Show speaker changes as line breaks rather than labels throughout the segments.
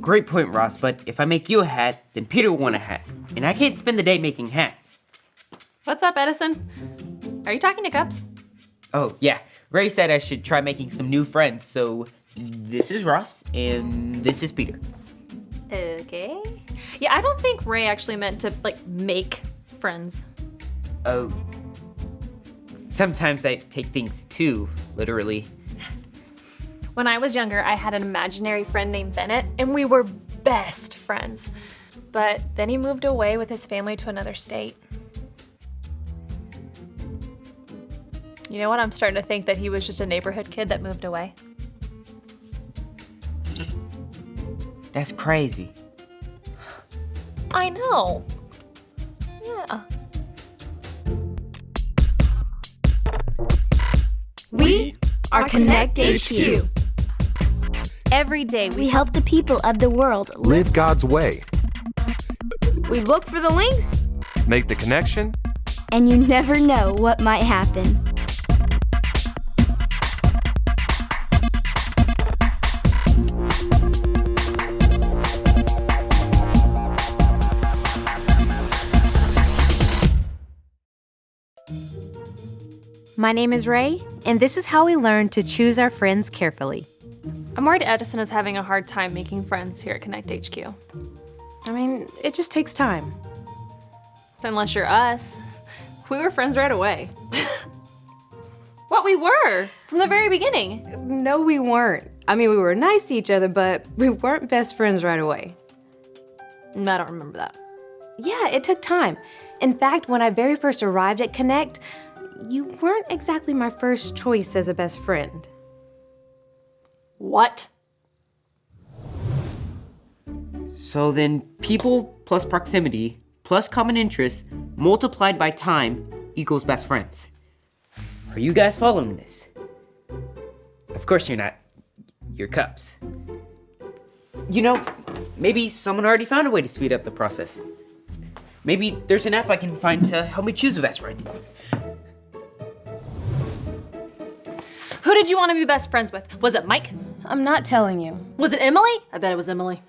Great point, Ross, but if I make you a hat, then Peter will want a hat. And I can't spend the day making hats.
What's up, Edison? Are you talking to Cups?
Oh, yeah. Ray said I should try making some new friends, so this is Ross, and this is Peter.
Okay. Yeah, I don't think Ray actually meant to, make friends.
Oh. Sometimes I take things too literally.
When I was younger, I had an imaginary friend named Bennett, and we were best friends. But then he moved away with his family to another state. You know what? I'm starting to think that he was just a neighborhood kid that moved away.
That's crazy.
I know. Yeah.
We are Connect HQ.
Every day
We help the people of the world
Live God's way.
We look for the links.
Make the connection.
and you never know what might happen.
My name is Ray, and this is how we learn to choose our friends carefully.
I'm worried Edison is having a hard time making friends here at Connect HQ.
I mean, it just takes time.
Unless you're us. We were friends right away. What, we were? From the very beginning.
No, we weren't. I mean, we were nice to each other, but we weren't best friends right away.
I don't remember that.
Yeah, it took time. In fact, when I very first arrived at Connect, you weren't exactly my first choice as a best friend.
What?
So then, people plus proximity plus common interests multiplied by time equals best friends. Are you guys following this? Of course you're not. You're Cups. You know, maybe someone already found a way to speed up the process. Maybe there's an app I can find to help me choose a best friend.
Who did you want to be best friends with? Was it Mike?
I'm not telling you.
Was it Emily? I bet it was Emily.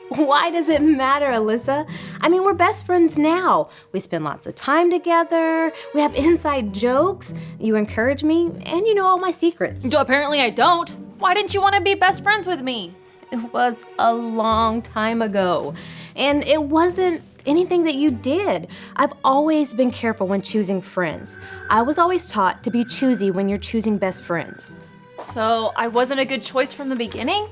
Why does it matter, Alyssa? I mean, we're best friends now. We spend lots of time together. We have inside jokes. You encourage me, and you know all my secrets.
Apparently I don't. Why didn't you want to be best friends with me?
It was a long time ago, and it wasn't anything that you did. I've always been careful when choosing friends. I was always taught to be choosy when you're choosing best friends.
So I wasn't a good choice from the beginning?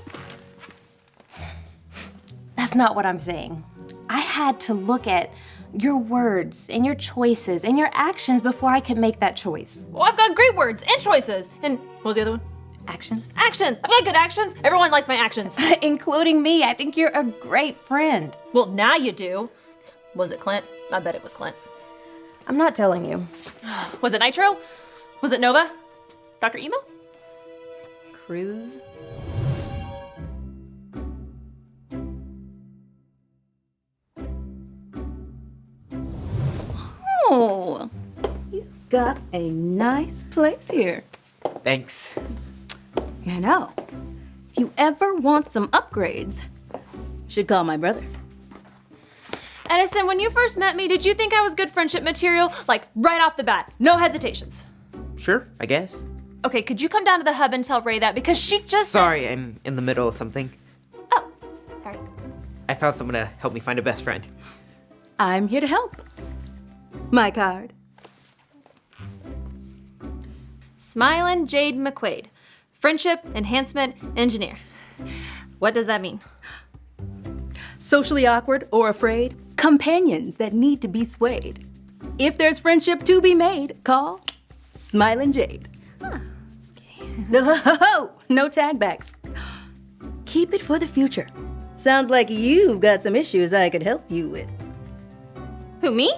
That's not what I'm saying. I had to look at your words and your choices and your actions before I could make that choice.
Well, I've got great words and choices. And what was the other one?
Actions?
Actions! I've got good actions. Everyone likes my actions.
Including me. I think you're a great friend.
Well, now you do. Was it Clint? I bet it was Clint.
I'm not telling you.
Was it Nitro? Was it Nova? Dr. Emo? Cruz?
Oh, you've got a nice place here.
Thanks.
You know, if you ever want some upgrades, you should call my brother.
Edison, when you first met me, did you think I was good friendship material? Like, right off the bat, no hesitations.
Sure, I guess.
Okay, could you come down to the hub and tell Ray that? Because she just
Sorry, I'm in the middle of something.
Oh, sorry.
I found someone to help me find a best friend.
I'm here to help. My card.
Smilin' Jade McQuaid, Friendship Enhancement Engineer. What does that mean?
Socially awkward or afraid, companions that need to be swayed. If there's friendship to be made, call Smilin' Jade. No tagbacks. Keep it for the future. Sounds like you've got some issues I could help you with.
Who, me?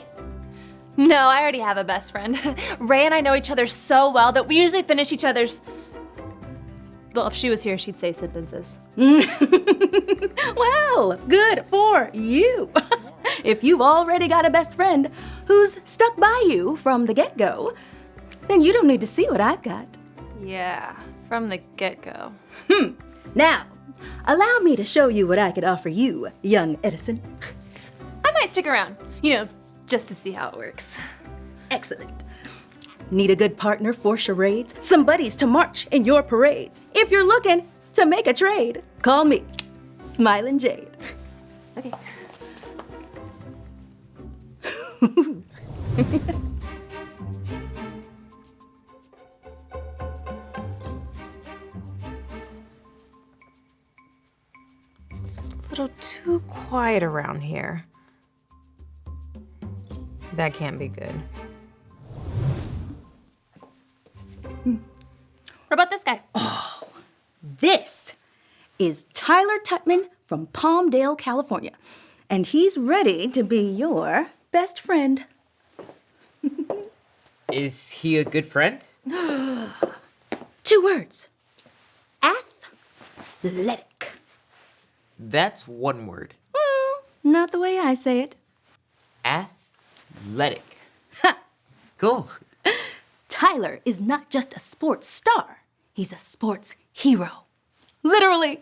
No, I already have a best friend. Ray and I know each other so well that we usually finish each other's... Well, if she was here, she'd say sentences.
Well, good for you. If you've already got a best friend who's stuck by you from the get-go, then you don't need to see what I've got.
Yeah, from the get-go.
Now, Allow me to show you what I could offer you, young Edison.
I might stick around, just to see how it works.
Excellent. Need a good partner for charades? Some buddies to march in your parades? If you're looking to make a trade, call me, Smilin' Jade.
Okay.
A little too quiet around here. That can't be good.
What about this guy?
This is Tyler Tutman from Palmdale, California, and he's ready to be your best friend.
Is he a good friend?
2 words. Athletic.
That's one word.
Well, not the way I say it.
Athletic. Cool.
Tyler is not just a sports star. He's a sports hero. Literally.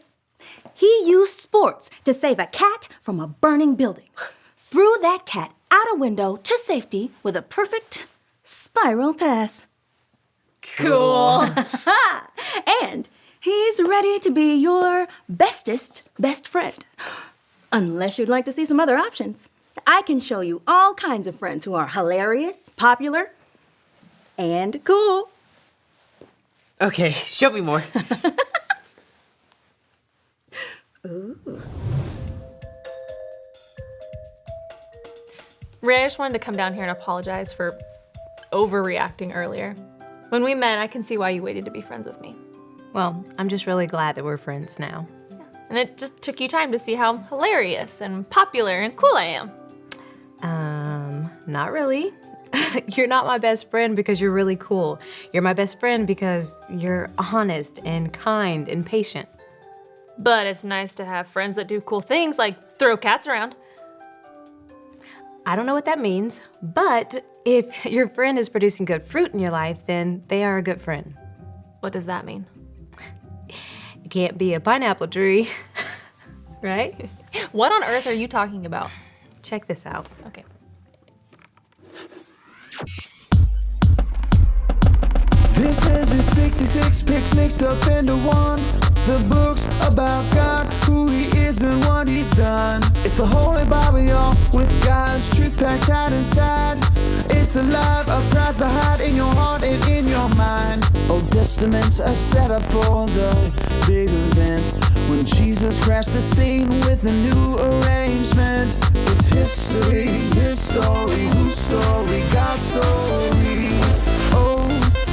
He used sports to save a cat from a burning building. Threw that cat out a window to safety with a perfect spiral pass.
Cool.
And he's ready to be your bestest best friend. Unless you'd like to see some other options. I can show you all kinds of friends who are hilarious, popular, and cool.
Okay, show me more.
Ray, I just wanted to come down here and apologize for overreacting earlier. When we met, I can see why you waited to be friends with me.
Well, I'm just really glad that we're friends now.
And it just took you time to see how hilarious and popular and cool I am.
Not really. You're not my best friend because you're really cool. You're my best friend because you're honest and kind and patient.
But it's nice to have friends that do cool things like throw cats around.
I don't know what that means, but if your friend is producing good fruit in your life, then they are a good friend.
What does that mean?
You can't be a pineapple tree, right?
What on earth are you talking about?
Check this out.
Okay.
This is his 66 picks mixed up into one. The book's about God, who he is and what he's done. It's the Holy Bible, y'all, with God's truth packed out inside. It's alive, a prize to hide in your heart and in your mind. Old Testaments are set up for the big event when Jesus crashed the scene with a new arrangement. It's history, his story, whose story, God's story. Oh,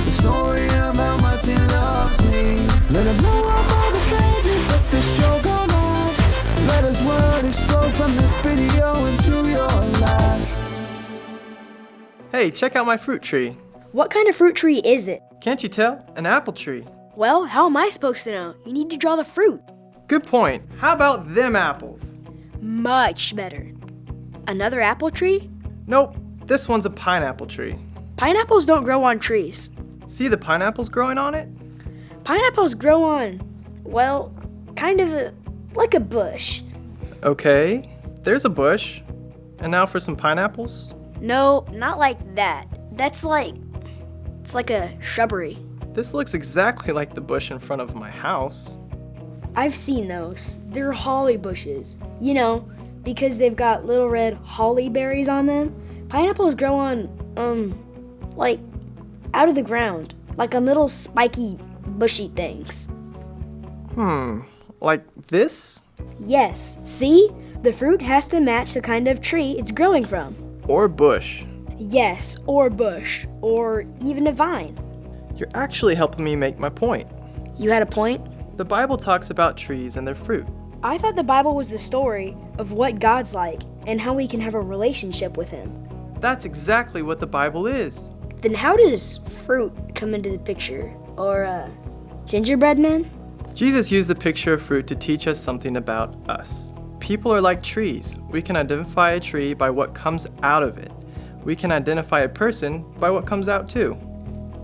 the story of how much he loves me. Let it blow up all the pages, let this show go live. Let his word explode from this video into your life.
Hey, check out my fruit tree.
What kind of fruit tree is it?
Can't you tell? An apple tree.
Well, how am I supposed to know? You need to draw the fruit.
Good point. How about them apples?
Much better. Another apple tree?
Nope, this one's a pineapple tree.
Pineapples don't grow on trees.
See the pineapples growing on it?
Pineapples grow on, well, kind of like a bush.
Okay, there's a bush. And now for some pineapples?
No, not like that. It's like a shrubbery.
This looks exactly like the bush in front of my house.
I've seen those. They're holly bushes. You know, because they've got little red holly berries on them. Pineapples grow on, like, out of the ground. Like on little spiky, bushy things.
Like this?
Yes, see? The fruit has to match the kind of tree it's growing from.
Or bush?
Yes, or bush, or even a vine.
You're actually helping me make my point.
You had a point?
The Bible talks about trees and their fruit.
I thought the Bible was the story of what God's like and how we can have a relationship with Him.
That's exactly what the Bible is.
Then how does fruit come into the picture? Or, gingerbread men?
Jesus used the picture of fruit to teach us something about us. People are like trees. We can identify a tree by what comes out of it. We can identify a person by what comes out too.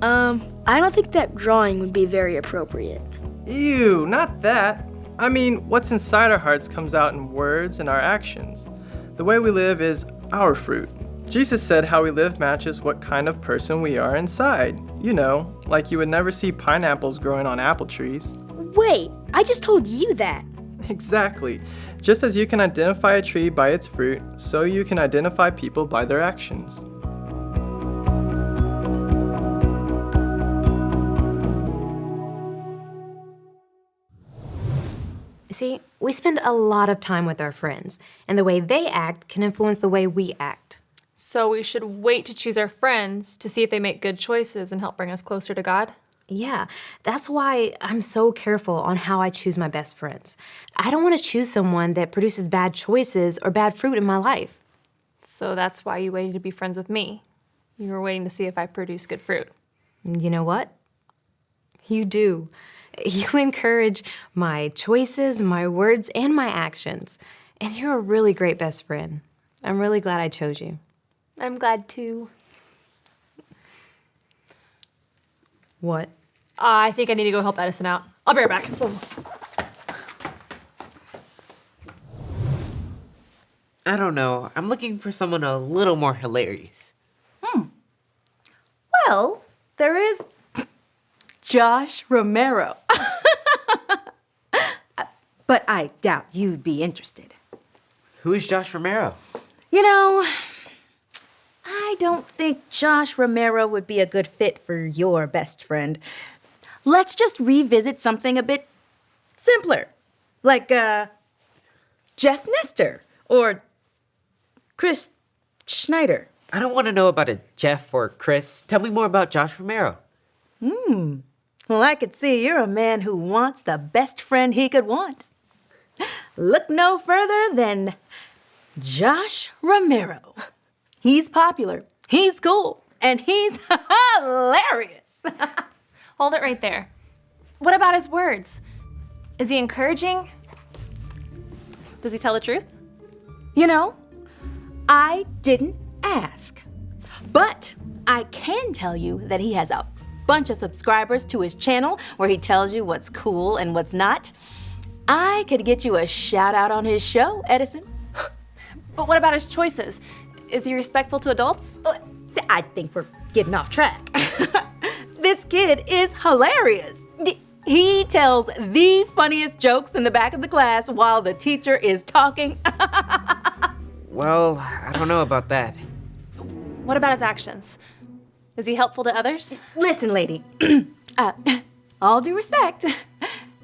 I don't think that drawing would be very appropriate.
Ew, not that. I mean, what's inside our hearts comes out in words and our actions. The way we live is our fruit. Jesus said how we live matches what kind of person we are inside. You know, like you would never see pineapples growing on apple trees.
Wait, I just told you that.
Exactly. Just as you can identify a tree by its fruit, so you can identify people by their actions.
See, we spend a lot of time with our friends, and the way they act can influence the way we act.
So we should wait to choose our friends to see if they make good choices and help bring us closer to God?
Yeah, that's why I'm so careful on how I choose my best friends. I don't want to choose someone that produces bad choices or bad fruit in my life.
So that's why you waited to be friends with me. You were waiting to see if I produce good fruit.
You know what? You do. You encourage my choices, my words, and my actions. And you're a really great best friend. I'm really glad I chose you.
I'm glad too.
What?
I think I need to go help Edison out. I'll be right back.
I don't know. I'm looking for someone a little more hilarious.
Well, there is Josh Romero. But I doubt you'd be interested.
Who is Josh Romero?
You know, I don't think Josh Romero would be a good fit for your best friend. Let's just revisit something a bit simpler, like Jeff Nestor or Chris Schneider.
I don't want to know about a Jeff or Chris. Tell me more about Josh Romero.
Well, I could see you're a man who wants the best friend he could want. Look no further than Josh Romero. He's popular, he's cool, and he's hilarious.
Hold it right there. What about his words? Is he encouraging? Does he tell the truth?
You know, I didn't ask, but I can tell you that he has a bunch of subscribers to his channel where he tells you what's cool and what's not. I could get you a shout out on his show, Edison.
But what about his choices? Is he respectful to adults?
I think we're getting off track. This kid is hilarious. He tells the funniest jokes in the back of the class while the teacher is talking.
Well, I don't know about that.
What about his actions? Is he helpful to others?
Listen, lady. All due respect,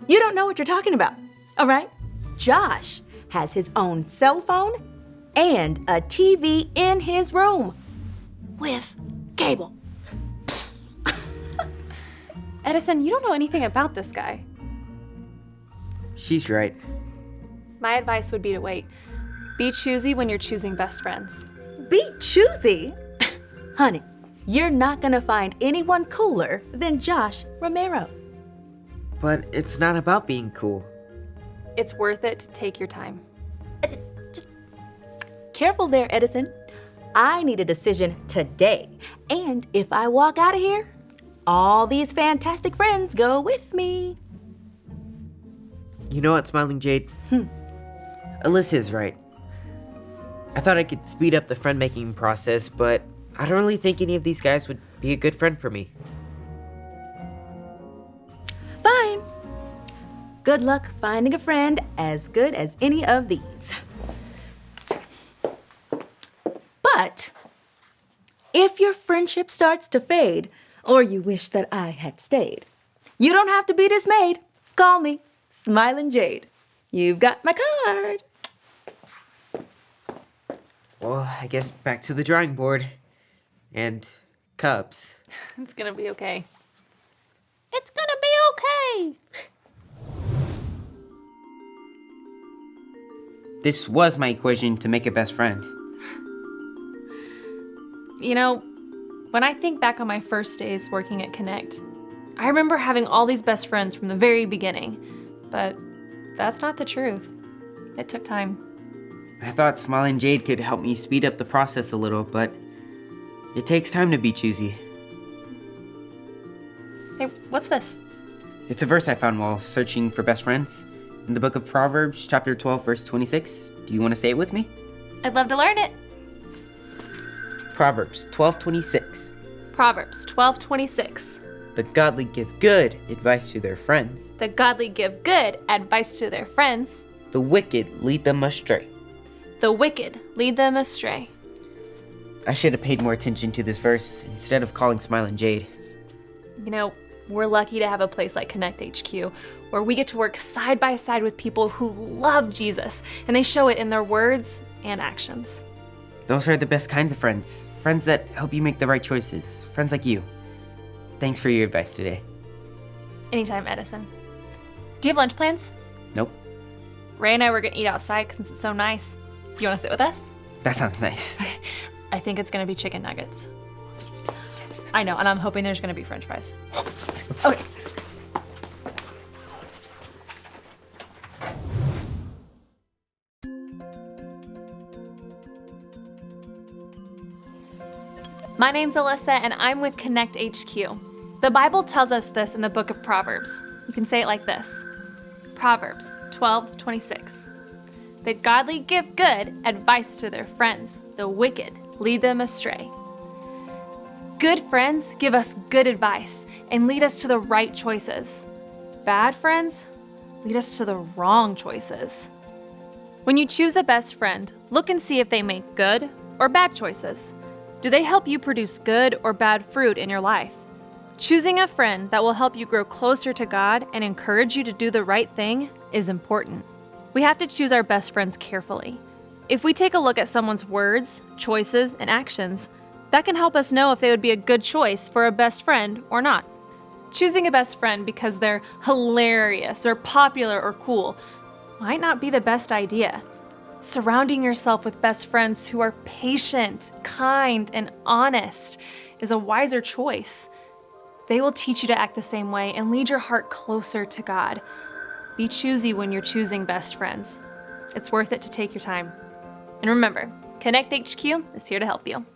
you don't know what you're talking about, all right? Josh has his own cell phone and a TV in his room with cable.
Edison, you don't know anything about this guy.
She's right.
My advice would be to wait. Be choosy when you're choosing best friends.
Be choosy? Honey, you're not gonna find anyone cooler than Josh Romero.
But it's not about being cool.
It's worth it to take your time.
Just careful there, Edison. I need a decision today. And if I walk out of here, all these fantastic friends go with me.
You know what, Smiling Jade? Alyssa is right. I thought I could speed up the friend-making process, but I don't really think any of these guys would be a good friend for me.
Fine. Good luck finding a friend as good as any of these. But if your friendship starts to fade, or you wish that I had stayed, you don't have to be dismayed. Call me Smiling Jade. You've got my card.
Well, I guess back to the drawing board. And cups.
It's gonna be okay. It's gonna be okay.
This was my equation to make a best friend.
You know, when I think back on my first days working at Connect, I remember having all these best friends from the very beginning, but that's not the truth. It took time.
I thought Smiling Jade could help me speed up the process a little, but it takes time to be choosy.
Hey, what's this?
It's a verse I found while searching for best friends. in the book of Proverbs, chapter 12, verse 26. Do you want to say it with me?
I'd love to learn it.
Proverbs 12:26.
Proverbs 12:26.
The godly give good advice to their friends.
The godly give good advice to their friends.
The wicked lead them astray.
The wicked lead them astray.
I should have paid more attention to this verse instead of calling Smiling Jade.
You know, we're lucky to have a place like Connect HQ, where we get to work side by side with people who love Jesus, and they show it in their words and actions.
Those are the best kinds of friends. Friends that help you make the right choices. Friends like you. Thanks for your advice today.
Anytime, Edison. Do you have lunch plans?
Nope.
Ray and I were gonna eat outside since it's so nice. Do you wanna sit with us?
That sounds nice.
I think it's gonna be chicken nuggets. I know, and I'm hoping there's gonna be French fries. Okay. My name's Alyssa, and I'm with Connect HQ. The Bible tells us this in the book of Proverbs. You can say it like this. Proverbs 12:26. The godly give good advice to their friends. The wicked lead them astray. Good friends give us good advice and lead us to the right choices. Bad friends lead us to the wrong choices. When you choose a best friend, look and see if they make good or bad choices. Do they help you produce good or bad fruit in your life? Choosing a friend that will help you grow closer to God and encourage you to do the right thing is important. We have to choose our best friends carefully. If we take a look at someone's words, choices, and actions, that can help us know if they would be a good choice for a best friend or not. Choosing a best friend because they're hilarious or popular or cool might not be the best idea. Surrounding yourself with best friends who are patient, kind, and honest is a wiser choice. They will teach you to act the same way and lead your heart closer to God. Be choosy when you're choosing best friends. It's worth it to take your time. And remember, Connect HQ is here to help you.